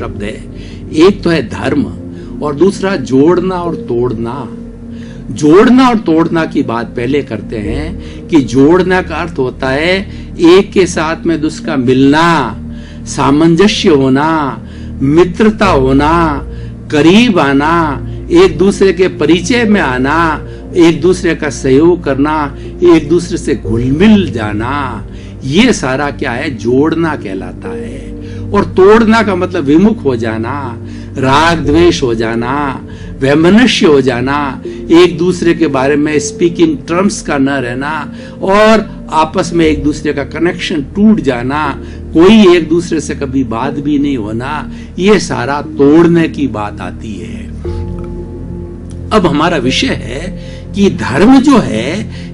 शब्द है। एक तो है धर्म और दूसरा जोड़ना और तोड़ना। जोड़ना और तोड़ना की बात पहले करते हैं कि जोड़ना का अर्थ होता है एक के साथ में दूसरे का मिलना, सामंजस्य होना, मित्रता होना, करीब आना, एक दूसरे के परिचय में आना, एक दूसरे का सहयोग करना, एक दूसरे से घुल मिल जाना, ये सारा क्या है, जोड़ना कहलाता है। और तोड़ना का मतलब विमुख हो जाना, राग द्वेष हो जाना, वैमनस्य हो जाना, एक दूसरे के बारे में स्पीकिंग टर्म्स का न रहना और आपस में एक दूसरे का कनेक्शन टूट जाना, कोई एक दूसरे से कभी बात भी नहीं होना, ये सारा तोड़ने की बात आती है। अब हमारा विषय है कि धर्म जो है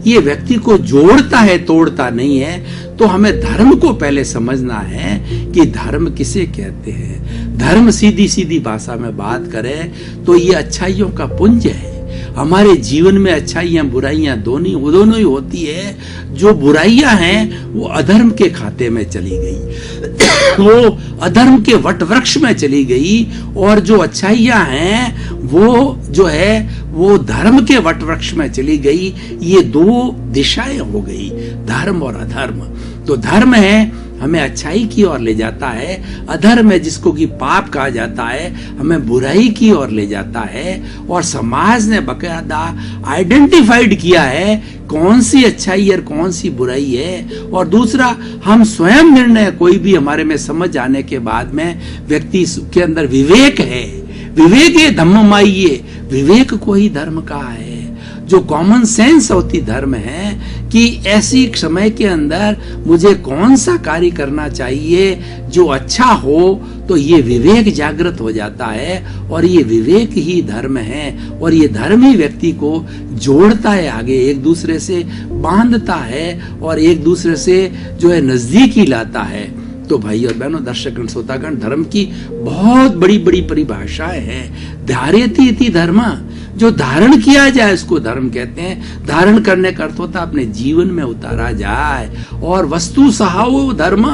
ये व्यक्ति को जोड़ता है, तोड़ता नहीं है। तो हमें धर्म को पहले समझना है कि धर्म किसे कहते हैं। धर्म सीधी सीधी भाषा में बात करें तो ये अच्छाइयों का पुंज है। हमारे जीवन में अच्छाइयां बुराइयां दोनों ही होती है। जो बुराइयां हैं वो अधर्म के खाते में चली गई, वो अधर्म के वट वृक्ष में चली गई, और जो अच्छाइयां हैं वो जो है वो धर्म के वट वृक्ष में चली गई। ये दो दिशाएं हो गई, धर्म और अधर्म। तो धर्म है हमें अच्छाई की ओर ले जाता है, अधर्म है जिसको कि पाप कहा जाता है हमें बुराई की ओर ले जाता है। और समाज ने बकायदा आइडेंटिफाइड किया है कौन सी अच्छाई और कौन सी बुराई है। और दूसरा, हम स्वयं निर्णय कोई भी हमारे में समझ आने के बाद में व्यक्ति के अंदर विवेक है, विवेक ये धम्ममाइये, विवेक को ही धर्म कहा है। जो कॉमन सेंस होती धर्म है कि ऐसी समय के अंदर मुझे कौन सा कार्य करना चाहिए जो अच्छा हो, तो ये विवेक जागृत हो जाता है और ये विवेक ही धर्म है। और ये धर्म ही व्यक्ति को जोड़ता है, आगे एक दूसरे से बांधता है और एक दूसरे से जो है नजदीकी लाता है। तो भाई और बहनों, दर्शकगण, श्रोतागण, धर्म की बहुत बड़ी बड़ी परिभाषाएं हैं। धार्यति इति धर्म, जो धारण किया जाए उसको धर्म कहते हैं। धारण करने का अर्थ होता है अपने जीवन में उतारा जाए। और वस्तु सहाओ धर्म,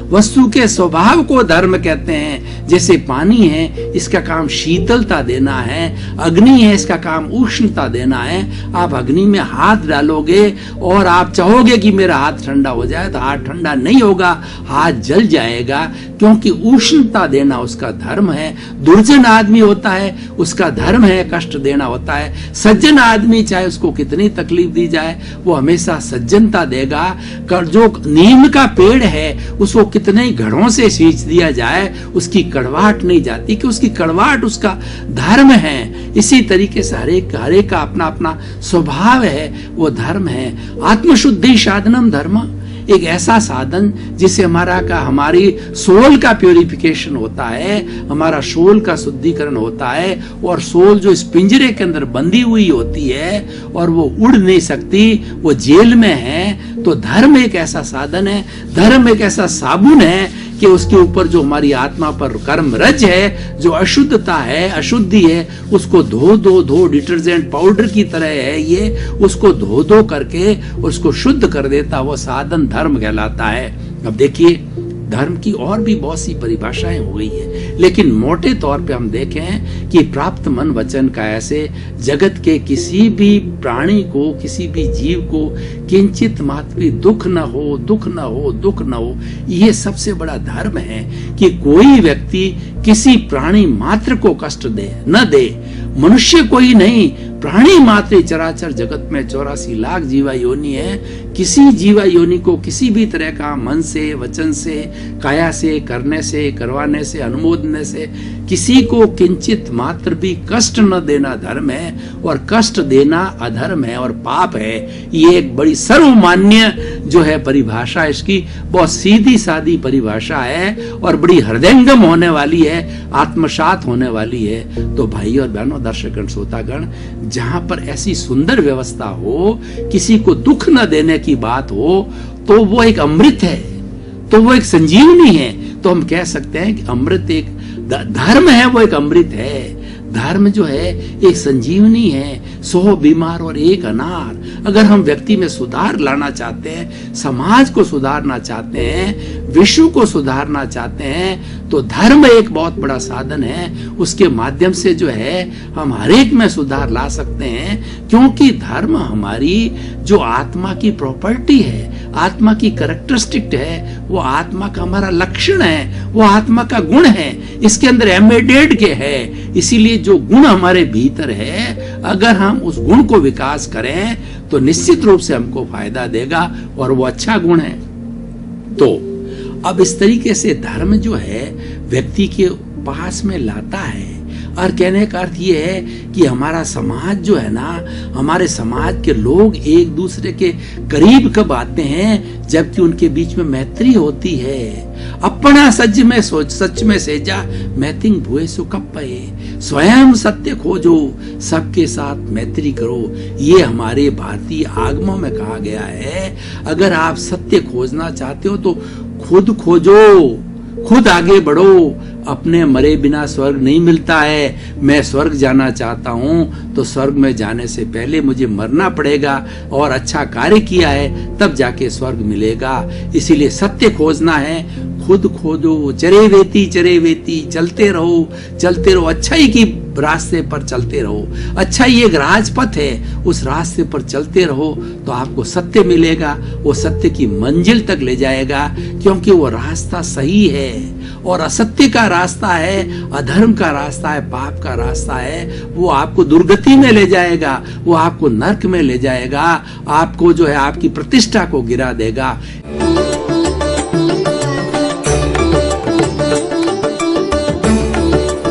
वस्तु के स्वभाव को धर्म कहते हैं। जैसे पानी है, इसका काम शीतलता देना है, अग्नि है, इसका काम उष्णता देना है। आप अग्नि में हाथ डालोगे और आप चाहोगे कि मेरा हाथ ठंडा हो जाए, तो हाथ ठंडा नहीं होगा, हाथ जल जाएगा, क्योंकि उष्णता देना उसका धर्म है। दुर्जन आदमी होता है, उसका धर्म है कष्ट देना होता है। सज्जन आदमी चाहे उसको कितनी तकलीफ दी जाए, वो हमेशा सज्जनता देगा। जो नीम का पेड़ है उसको कितने घड़ों से सींच दिया जाए, उसकी कड़वाहट नहीं जाती, कि उसकी कड़वाहट उसका धर्म है। इसी तरीके से हरे का अपना अपना स्वभाव है, वो धर्म है। आत्मशुद्धि साधनम धर्म, एक ऐसा साधन जिससे हमारी सोल का प्योरिफिकेशन होता है, हमारा सोल का शुद्धिकरण होता है। और सोल जो इस पिंजरे के अंदर बंधी हुई होती है और वो उड़ नहीं सकती, वो जेल में है। तो धर्म एक ऐसा साधन है, धर्म एक ऐसा साबुन है कि उसके ऊपर जो हमारी आत्मा पर कर्म रज है, जो अशुद्धता है, अशुद्धि है, उसको धो डिटर्जेंट पाउडर की तरह है ये, उसको धो करके उसको शुद्ध कर देता, वो साधन धर्म कहलाता है। अब देखिए, धर्म की और भी बहुत सी परिभाषाएं हो गई है, लेकिन मोटे तौर पे हम देखें कि प्राप्त मन वचन का ऐसे जगत के किसी भी प्राणी को, किसी भी जीव को किंचित मात्र भी दुख न हो, दुख न हो, दुख न हो। ये सबसे बड़ा धर्म है कि कोई व्यक्ति किसी प्राणी मात्र को कष्ट दे न दे। मनुष्य को ही नहीं, प्राणी मात्र चराचर जगत में 84 लाख जीवा योनि है। किसी जीवा योनि को किसी भी तरह का मन से, वचन से, काया से, करने से, करवाने से, अनुमोदने से किसी को किंचित मात्र भी कष्ट न देना धर्म है। और कष्ट देना अधर्म है और पाप है। ये एक बड़ी सर्वमान्य जो है परिभाषा, इसकी बहुत सीधी सादी परिभाषा है और बड़ी हृदयंगम होने वाली है, आत्मसात होने वाली है। तो भाई और बहनों, दर्शकगण, श्रोतागण, जहां पर ऐसी सुंदर व्यवस्था हो, किसी को दुख न देने की बात हो, तो वो एक अमृत है, तो वो एक संजीवनी है। तो हम कह सकते हैं कि अमृत एक धर्म है, वो एक अमृत है। धर्म जो है एक संजीवनी है, 100 बीमार और 1 अनार। अगर हम व्यक्ति में सुधार लाना चाहते हैं, समाज को सुधारना चाहते हैं, विश्व को सुधारना चाहते हैं, तो धर्म एक बहुत बड़ा साधन है। उसके माध्यम से जो है हम हर एक में सुधार ला सकते हैं, क्योंकि धर्म हमारी जो आत्मा की प्रॉपर्टी है, आत्मा की कैरेक्टरिस्टिक है, वो आत्मा का हमारा लक्षण है, वो आत्मा का गुण है, इसके अंदर एम्बेडेड के है। इसीलिए जो गुण हमारे भीतर है, अगर हम उस गुण को विकास करें तो निश्चित रूप से हमको फायदा देगा, और वो अच्छा गुण है। तो अब इस तरीके से धर्म जो है व्यक्ति के पास में लाता है। और कहने का अर्थ ये है कि हमारा समाज जो है ना, हमारे समाज के लोग एक दूसरे के करीब कब आते हैं, जबकि उनके बीच में मैत्री होती है। अपना सच में सोच, सच में सेजा मैथिंग भुए सो कब पए। स्वयं सत्य खोजो, सबके साथ मैत्री करो। ये हमारे भारतीय आगमों में कहा गया है। अगर आप सत्य खोजना चाहते हो तो खुद खोजो, खुद आगे बढ़ो। अपने मरे बिना स्वर्ग नहीं मिलता है। मैं स्वर्ग जाना चाहता हूं तो स्वर्ग में जाने से पहले मुझे मरना पड़ेगा और अच्छा कार्य किया है, तब जाके स्वर्ग मिलेगा। इसीलिए सत्य खोजना है, खुद खोजो। चरे वेती चलते रहो, अच्छाई की रास्ते पर चलते रहो। अच्छाई एक राजपथ है, उस रास्ते पर चलते रहो तो आपको सत्य मिलेगा। वो सत्य की मंजिल तक ले जाएगा, क्योंकि वो रास्ता सही है। और असत्य का रास्ता है, अधर्म का रास्ता है, पाप का रास्ता है, वो आपको दुर्गति में ले जाएगा, वो आपको नरक में ले जाएगा, आपको जो है आपकी प्रतिष्ठा को गिरा देगा।